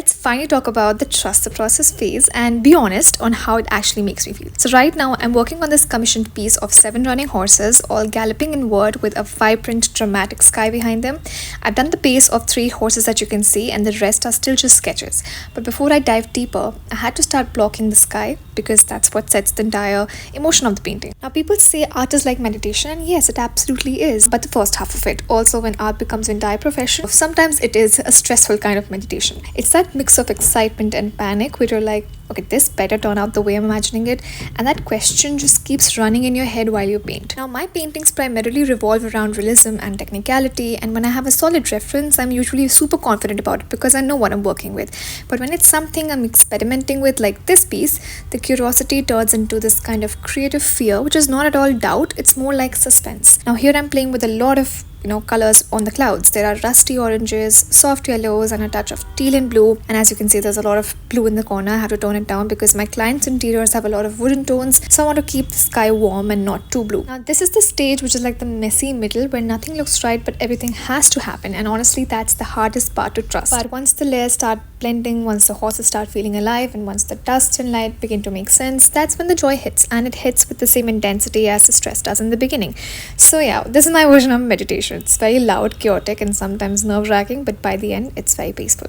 Let's finally talk about the trust the process phase and be honest on how it actually makes me feel. So right now I'm working on this commissioned piece of 7 running horses all galloping inward with a vibrant dramatic sky behind them. I've done the pace of 3 horses that you can see and the rest are still just sketches. But before I dive deeper, I had to start blocking the sky because that's what sets the entire emotion of the painting. Now people say art is like meditation, and yes, it absolutely is, but the first half of it. Also, when art becomes an entire profession, sometimes it is a stressful kind of meditation. It's that mix of excitement and panic where you're like, okay, this better turn out the way I'm imagining it, and that question just keeps running in your head while you paint. Now my paintings primarily revolve around realism and technicality, and when I have a solid reference, I'm usually super confident about it because I know what I'm working with. But when it's something I'm experimenting with like this piece, the curiosity turns into this kind of creative fear, which is not at all doubt, it's more like suspense. Now here I'm playing with a lot of colors on the clouds. There are rusty oranges, soft yellows, and a touch of teal and blue. And as you can see, there's a lot of blue in the corner. I have to tone it down because my client's interiors have a lot of wooden tones, so I want to keep the sky warm and not too blue. Now this is the stage which is like the messy middle where nothing looks right but everything has to happen, and honestly that's the hardest part to trust. But once the layers start blending, once the horses start feeling alive, and once the dust and light begin to make sense, that's when the joy hits, and it hits with the same intensity as the stress does in the beginning. So yeah, this is my version of meditation. It's very loud, chaotic, and sometimes nerve-wracking, but by the end, it's very peaceful.